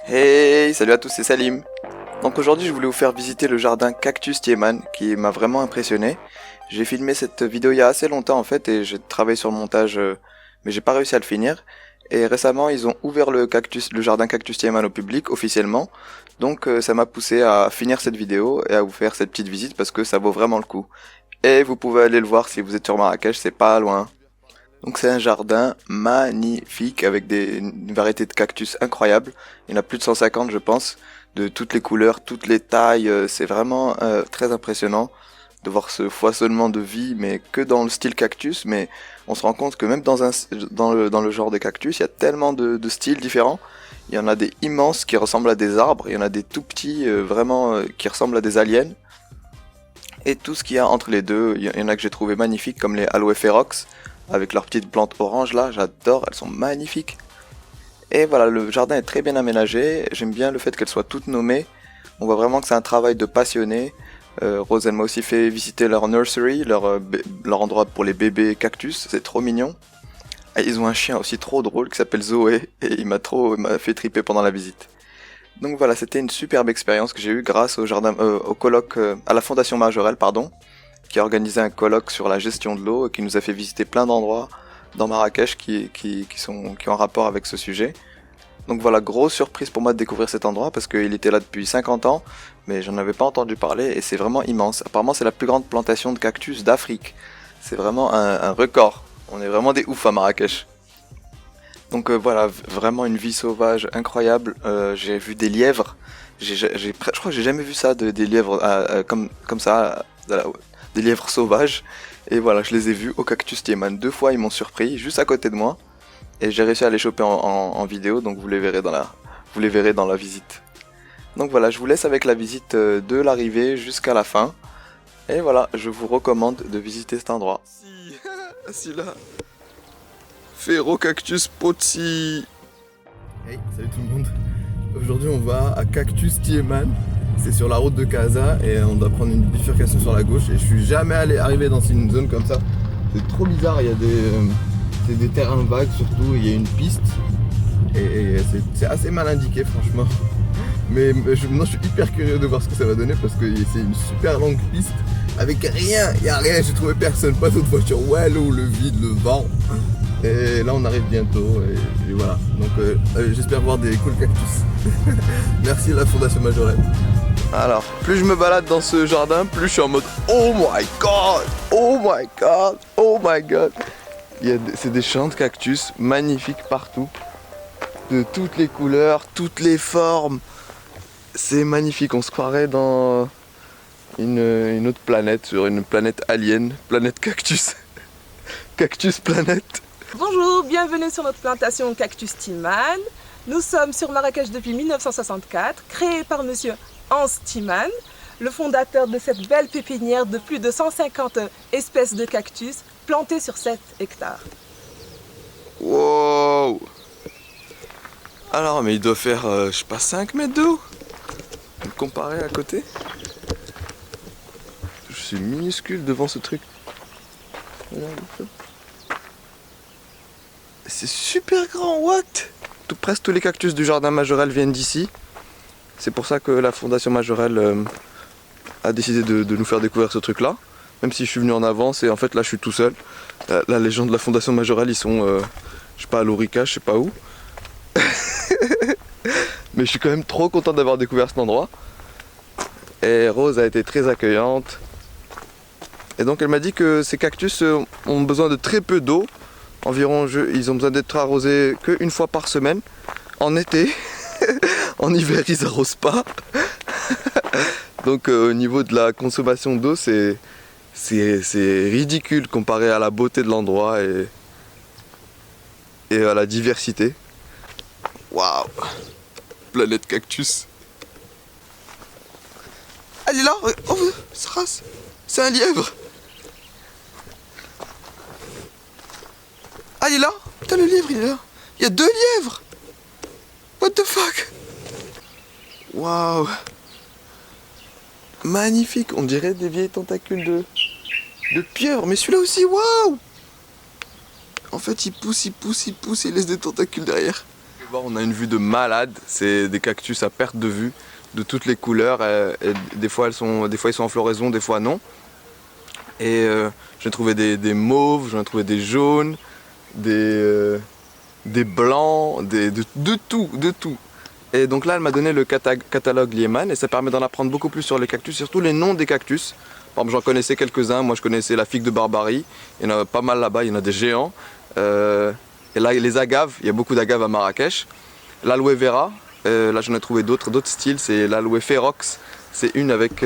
Hey, salut à tous, c'est Salim. Donc aujourd'hui je voulais vous faire visiter le jardin Cactus Tiemann qui m'a vraiment impressionné. J'ai filmé cette vidéo il y a assez longtemps en fait et j'ai travaillé sur le montage mais j'ai pas réussi à le finir. Et récemment ils ont ouvert le jardin Cactus Tiemann au public officiellement. Donc ça m'a poussé à finir cette vidéo et à vous faire cette petite visite parce que ça vaut vraiment le coup. Et vous pouvez aller le voir si vous êtes sur Marrakech, c'est pas loin. Donc c'est un jardin magnifique avec une variété de cactus incroyable. Il y en a plus de 150 je pense, de toutes les couleurs, toutes les tailles. C'est vraiment très impressionnant de voir ce foisonnement de vie, mais que dans le style cactus. Mais on se rend compte que même dans le genre de cactus, il y a tellement de styles différents. Il y en a des immenses qui ressemblent à des arbres, il y en a des tout petits qui ressemblent à des aliens. Et tout ce qu'il y a entre les deux, il y en a que j'ai trouvé magnifiques comme les Aloe Ferox avec leurs petites plantes oranges là, j'adore, elles sont magnifiques. Et voilà, le jardin est très bien aménagé, j'aime bien le fait qu'elles soient toutes nommées. On voit vraiment que c'est un travail de passionné. Rose, elle m'a aussi fait visiter leur nursery, leur endroit pour les bébés cactus, c'est trop mignon. Et ils ont un chien aussi trop drôle qui s'appelle Zoé, et il m'a fait triper pendant la visite. Donc voilà, c'était une superbe expérience que j'ai eue grâce au colloque, à la Fondation Majorelle, pardon, qui a organisé un colloque sur la gestion de l'eau et qui nous a fait visiter plein d'endroits dans Marrakech qui ont un rapport avec ce sujet. Donc voilà, grosse surprise pour moi de découvrir cet endroit parce qu'il était là depuis 50 ans, mais j'en avais pas entendu parler et c'est vraiment immense. Apparemment c'est la plus grande plantation de cactus d'Afrique. C'est vraiment un record. On est vraiment des oufs à Marrakech. Donc voilà, vraiment une vie sauvage incroyable. J'ai vu des lièvres. Je crois que j'ai jamais vu ça, des lièvres comme ça, des lièvres sauvages. Et voilà, je les ai vus au Cactus Tiemann. 2 fois, ils m'ont surpris, juste à côté de moi. Et j'ai réussi à les choper en vidéo, donc vous les verrez dans la visite. Donc voilà, je vous laisse avec la visite de l'arrivée jusqu'à la fin. Et voilà, je vous recommande de visiter cet endroit. Si là. Ferrocactus Potsi. Hey, salut tout le monde. Aujourd'hui on va à Cactus Tiemann. C'est sur la route de Casa et on doit prendre une bifurcation sur la gauche. Et je suis jamais arrivé dans une zone comme ça. C'est trop bizarre, il y a c'est des terrains vagues surtout, il y a une piste. Et c'est assez mal indiqué franchement. Mais moi je suis hyper curieux de voir ce que ça va donner parce que c'est une super longue piste avec rien, il n'y a rien, j'ai trouvé personne, pas d'autres voitures. Ouais, l'eau, le vide, le vent. Et là on arrive bientôt et voilà. Donc j'espère voir des cool cactus. Merci à la Fondation Majorelle. Alors, plus je me balade dans ce jardin, plus je suis en mode oh my god, oh my god, oh my god. C'est des champs de cactus magnifiques partout, de toutes les couleurs, toutes les formes. C'est magnifique, on se croirait dans une autre planète, sur une planète alien, planète cactus. Cactus planète. Bonjour, bienvenue sur notre plantation Cactus Tiemann. Nous sommes sur Marrakech depuis 1964, créée par monsieur Hans Tiemann, le fondateur de cette belle pépinière de plus de 150 espèces de cactus plantées sur 7 hectares. Wow. Alors, mais il doit faire, je sais pas, 5 mètres d'eau. Comparé à côté. Je suis minuscule devant ce truc. C'est super grand, what? Presque tous les cactus du jardin Majorelle viennent d'ici. C'est pour ça que la Fondation Majorelle a décidé de nous faire découvrir ce truc là. Même si je suis venu en avance et en fait là je suis tout seul. Là les gens de la Fondation Majorelle ils sont, je sais pas, à l'Orica, je sais pas où. Mais je suis quand même trop content d'avoir découvert cet endroit. Et Rose a été très accueillante. Et donc elle m'a dit que ces cactus ont besoin de très peu d'eau. Environ, ils ont besoin d'être arrosés qu'une fois par semaine. En été. En hiver, ils arrosent pas. Donc au niveau de la consommation d'eau, c'est ridicule comparé à la beauté de l'endroit et à la diversité. Waouh! Planète cactus. Elle est là! Oh, c'est un lièvre! Ah, il est là? Putain, le lièvre, il est là! Il y a 2 lièvres! What the fuck? Waouh! Magnifique! On dirait des vieilles tentacules de pieuvre, mais celui-là aussi, waouh! En fait, il pousse, il laisse des tentacules derrière. Voir, on a une vue de malade, c'est des cactus à perte de vue, de toutes les couleurs, et des fois ils sont en floraison, des fois non. Et j'ai trouvé des mauves, j'en ai trouvé des jaunes, des blancs, de tout. Et donc là elle m'a donné le catalogue Liemann et ça permet d'en apprendre beaucoup plus sur les cactus, surtout les noms des cactus. Par exemple j'en connaissais quelques-uns, moi je connaissais la figue de Barbarie, il y en a pas mal là-bas, il y en a des géants. Et là les agaves, il y a beaucoup d'agaves à Marrakech. L'aloe vera, là j'en ai trouvé d'autres styles, c'est l'aloe ferox. C'est une avec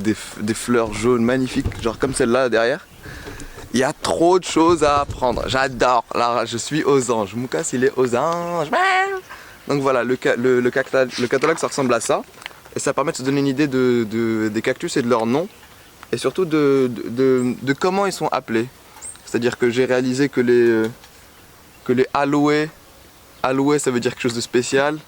des fleurs jaunes magnifiques, genre comme celle-là derrière. Il y a trop de choses à apprendre, j'adore. Là je suis aux anges, Moukas il est aux anges. Donc voilà, le catalogue ça ressemble à ça. Et ça permet de se donner une idée des cactus et de leur nom. Et surtout de comment ils sont appelés. C'est-à-dire que j'ai réalisé que les aloe ça veut dire quelque chose de spécial.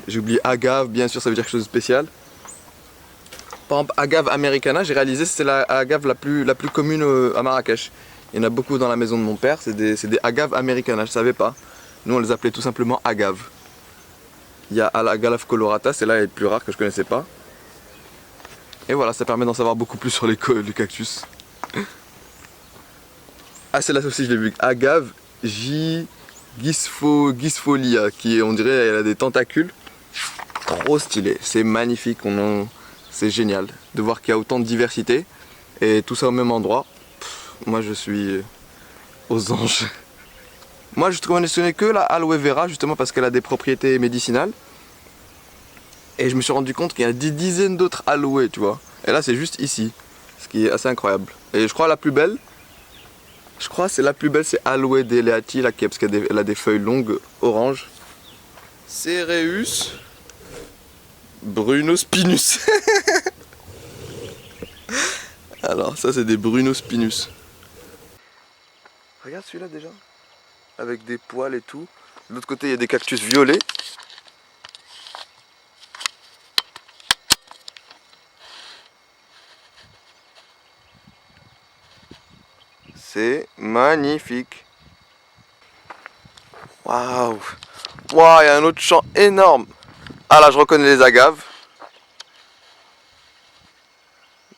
J'ai oublié agave, bien sûr ça veut dire quelque chose de spécial. Par exemple, agave americana, j'ai réalisé que c'est la agave la plus commune à Marrakech. Il y en a beaucoup dans la maison de mon père, c'est des agaves americana, je savais pas. Nous on les appelait tout simplement agaves. Il y a Agave colorata, c'est là elle est plus rare que je connaissais pas. Et voilà, ça permet d'en savoir beaucoup plus sur les cactus. Ah c'est là aussi je l'ai vu, agave gisfolia, qui on dirait elle a des tentacules. Trop stylé, c'est magnifique, c'est génial de voir qu'il y a autant de diversité et tout ça au même endroit. Moi je suis aux anges. Moi je trouve mentionné que la aloe vera justement parce qu'elle a des propriétés médicinales. Et je me suis rendu compte qu'il y a des dizaines d'autres aloe, tu vois. Et là c'est juste ici, ce qui est assez incroyable. Et je crois la plus belle, c'est aloe deleati là, parce qu'elle a des feuilles longues orange. Cereus Brunospinus. Alors ça c'est des Brunospinus. Regarde celui-là déjà, avec des poils et tout. De l'autre côté il y a des cactus violets. C'est magnifique. Waouh. Waouh, il y a un autre champ énorme. Ah là je reconnais les agaves.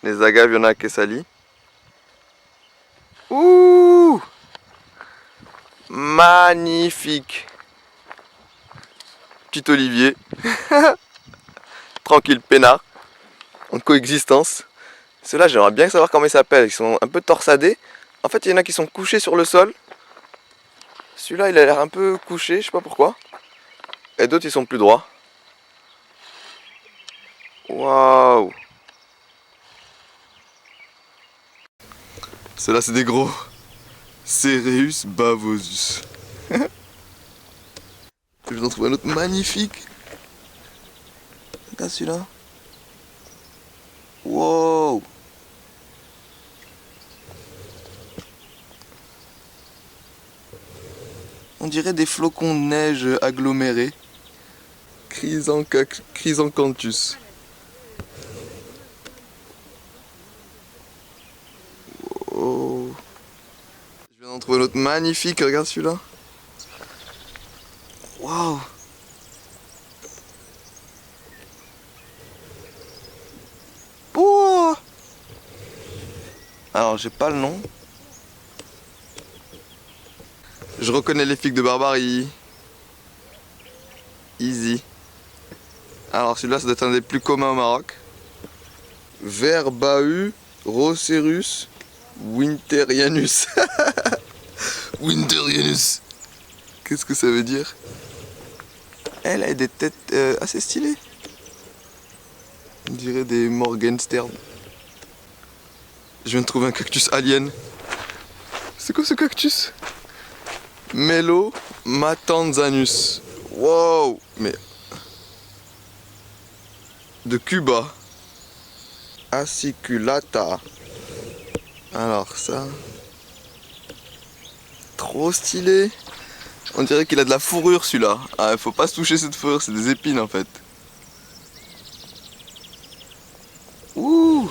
Les agaves, il y en a à Kessali. Ouh, magnifique. Petit olivier. Tranquille, peinard. En coexistence. Ceux-là, j'aimerais bien savoir comment ils s'appellent. Ils sont un peu torsadés. En fait, il y en a qui sont couchés sur le sol. Celui-là, il a l'air un peu couché, je sais pas pourquoi. Et d'autres, ils sont plus droits. Waouh. Ceux-là, c'est des gros. Cereus bavosus. Je vais en trouver un autre magnifique. Regarde celui-là. Wow. On dirait des flocons de neige agglomérés. Chrysancanthus. Oh. Je viens d'en trouver un autre magnifique, regarde celui-là. Waouh. Oh. Alors j'ai pas le nom. Je reconnais les figues de Barbarie. Easy. Alors celui-là ça doit être un des plus communs au Maroc. Verbau Rocerus Winterianus. Winterianus. Qu'est-ce que ça veut dire? Elle a des têtes assez stylées. On dirait des Morgenstern. Je viens de trouver un cactus alien. C'est quoi ce cactus? Melo Matanzanus. Wow, mais de Cuba. Aciculata. Alors ça, trop stylé. On dirait qu'il a de la fourrure celui-là. Ah, faut pas se toucher cette fourrure, c'est des épines en fait. Ouh.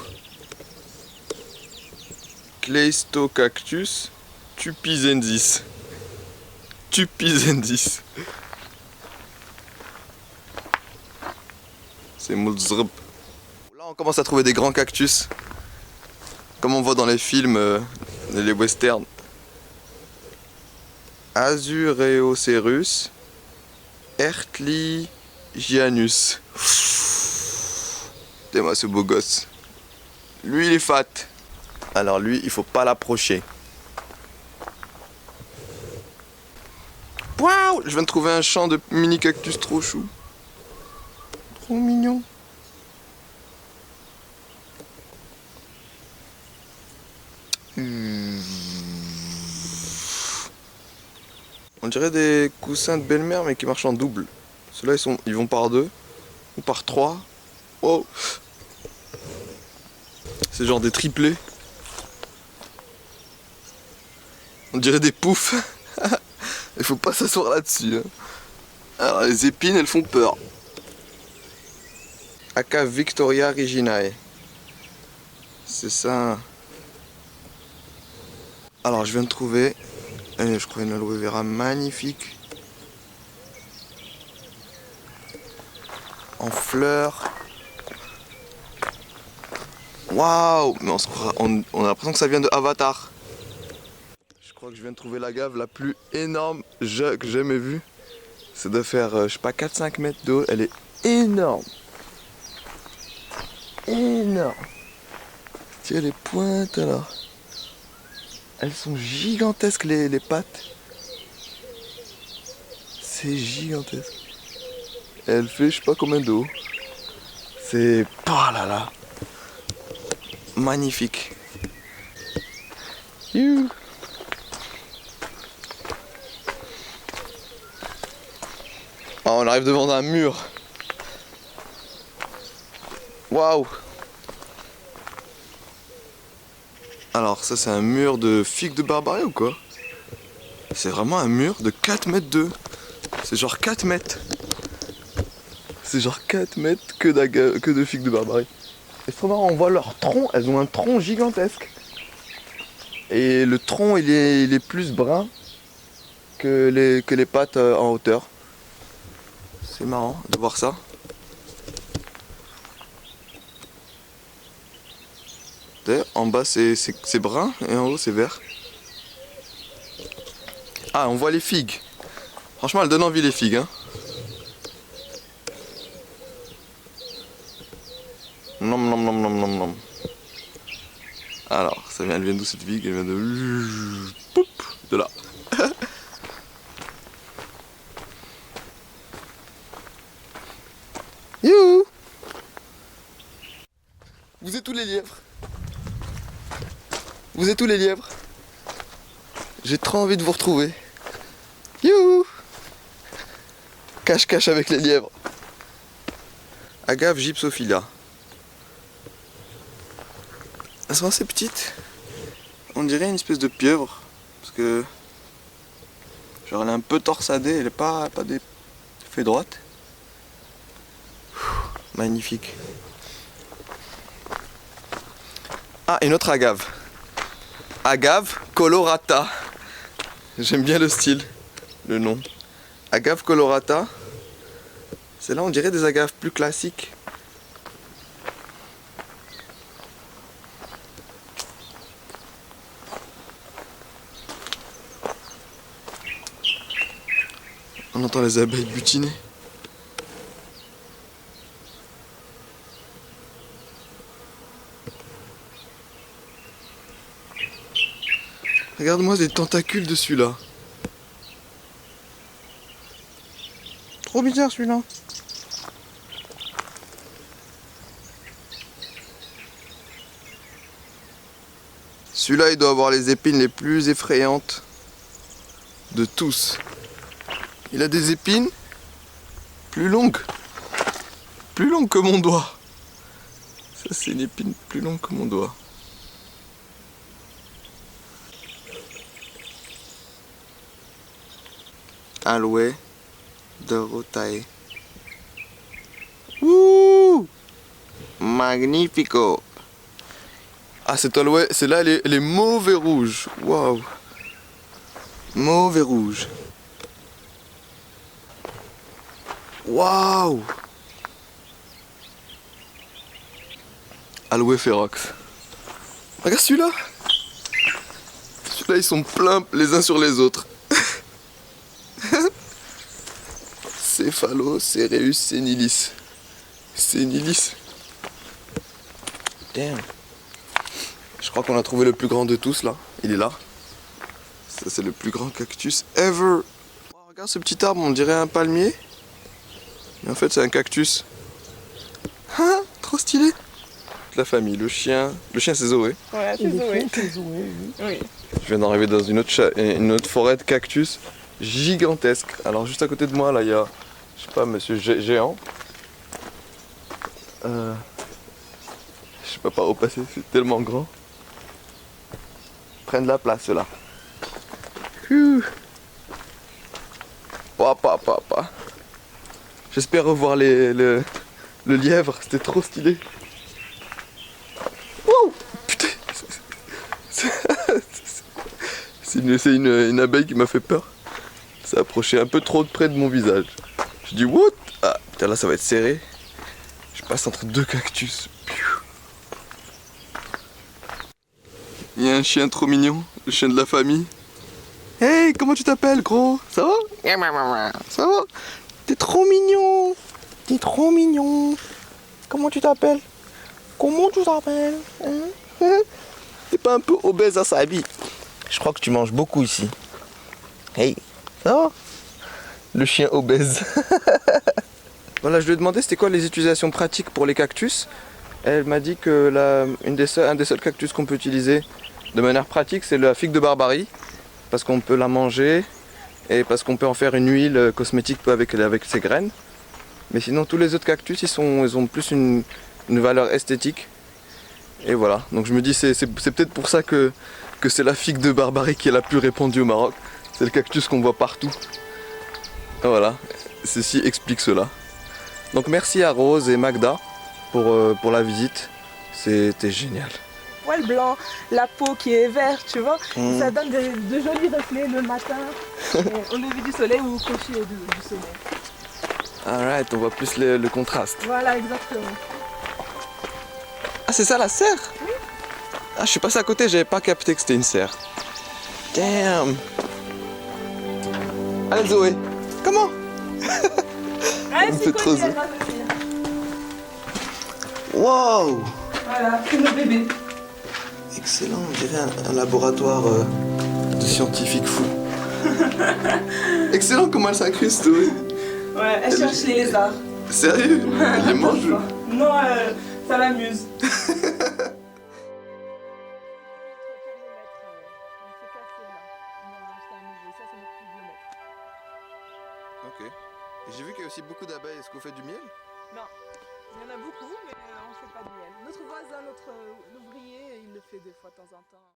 Cleistocactus tupizensis. Tupizensis. C'est Mulzrb. Là on commence à trouver des grands cactus. Comme on voit dans les films, les westerns. Azureocerus Ertligianus. T'es-moi ce beau gosse. Lui il est fat. Alors lui il faut pas l'approcher. Waouh! Je viens de trouver un champ de mini cactus trop chou. Trop mignon. On dirait des coussins de belle-mère mais qui marchent en double. Ceux-là ils vont par 2 ou par 3. Wow. C'est genre des triplés. On dirait des poufs. Il faut pas s'asseoir là-dessus. Hein. Alors les épines elles font peur. Aca Victoria Reginae. C'est ça. Alors je viens de trouver, je crois une aloe vera magnifique. En fleurs. Waouh! Mais on a l'impression que ça vient de Avatar. Je crois que je viens de trouver l'agave la plus énorme que j'ai jamais vue. Ça doit faire, je sais pas, 4-5 mètres de haut. Elle est énorme. Énorme. Tiens les pointes alors. Elles sont gigantesques les pattes. C'est gigantesque. Elle fait je sais pas combien d'eau. C'est... Oh là là. Magnifique. Youh. Oh, on arrive devant un mur. Waouh. Alors ça c'est un mur de figues de Barbarie ou quoi? C'est vraiment un mur de 4 mètres 2. C'est genre 4 mètres. C'est genre 4 mètres que de figues de Barbarie. Et c'est trop marrant, on voit leur tronc, elles ont un tronc gigantesque. Et le tronc il est plus brun que les pattes en hauteur. C'est marrant de voir ça. En bas c'est brun et en haut c'est vert. Ah on voit les figues. Franchement elles donnent envie les figues hein. Nom nom nom nom nom nom. Alors elle vient d'où cette figue? Elle vient de... Poup, de là. Youhou. Vous êtes où les lièvres? Vous êtes où les lièvres? J'ai trop envie de vous retrouver. Youhou! Cache-cache avec les lièvres. Agave gypsophila. Elles sont assez petites. On dirait une espèce de pieuvre. Parce que... genre elle est un peu torsadée, elle est pas des feuilles droites. Magnifique. Ah, une autre agave. Agave colorata. J'aime bien le style, le nom. Agave colorata. C'est là on dirait des agaves plus classiques. On entend les abeilles butiner. Regarde-moi les tentacules de celui-là. Trop bizarre celui-là. Celui-là il doit avoir les épines les plus effrayantes de tous. Il a des épines plus longues que mon doigt. Ça c'est une épine plus longue que mon doigt. Aloe Dorotae. Ouh! Magnifico! Ah, cette aloe, celle-là, elle est mauve et rouge. Waouh! Mauve et rouge. Waouh! Aloe Ferox. Regarde celui-là. Celui-là, ils sont pleins les uns sur les autres. Cephalocereus senilis. Senilis. Damn. Je crois qu'on a trouvé le plus grand de tous là. Il est là. Ça c'est le plus grand cactus ever. Oh, regarde ce petit arbre, on dirait un palmier. Mais en fait c'est un cactus. Ah, trop stylé. La famille, le chien c'est Zoé. Ouais, c'est Zoé. Oui. Je viens d'arriver dans une autre forêt de cactus gigantesque. Alors juste à côté de moi là il y a, je sais pas, monsieur géant. Je sais pas par où passer, c'est tellement grand. Prennent de la place là. Papa. J'espère revoir le lièvre, c'était trop stylé. Wow, putain. C'est une abeille qui m'a fait peur. Ça approchait un peu trop de près de mon visage. Je dis what? Ah putain, là ça va être serré. Je passe entre deux cactus. Il y a un chien trop mignon, le chien de la famille. Hey, comment tu t'appelles, gros? Ça va? Ça va? T'es trop mignon. T'es trop mignon. Comment tu t'appelles? Comment tu t'appelles? T'es pas un peu obèse à sa vie? Je crois que tu manges beaucoup ici. Hey, ça va? Le chien obèse. Voilà, je lui ai demandé c'était quoi les utilisations pratiques pour les cactus. Elle m'a dit que un des seuls cactus qu'on peut utiliser de manière pratique, c'est la figue de Barbarie. Parce qu'on peut la manger et parce qu'on peut en faire une huile cosmétique avec ses graines. Mais sinon, tous les autres cactus, ils ont plus une valeur esthétique. Et voilà, donc je me dis c'est peut-être pour ça que c'est la figue de Barbarie qui est la plus répandue au Maroc. C'est le cactus qu'on voit partout. Et voilà, ceci explique cela. Donc merci à Rose et Magda pour la visite, c'était génial. Poil blanc, la peau qui est verte, tu vois, ça donne de jolis reflets le matin, au lever du soleil ou au coucher du soleil. Alright, on voit plus le contraste. Voilà, exactement. Ah, c'est ça la serre? Oui. Ah, je suis passé à côté, j'avais pas capté que c'était une serre. Damn. Allez Zoé, comment? Ah, me fait trop zèle. Wow. Voilà, c'est nos bébés. Excellent, on dirait un laboratoire de scientifiques fous. Excellent comment elle s'incruste, oui. Ouais, elle cherche les lézards. Sérieux? Elle les mange? Non, ça l'amuse. Ok. Et j'ai vu qu'il y a aussi beaucoup d'abeilles. Est-ce qu'on fait du miel? Non, il y en a beaucoup, mais on ne fait pas de miel. Notre voisin, notre ouvrier, il le fait des fois de temps en temps.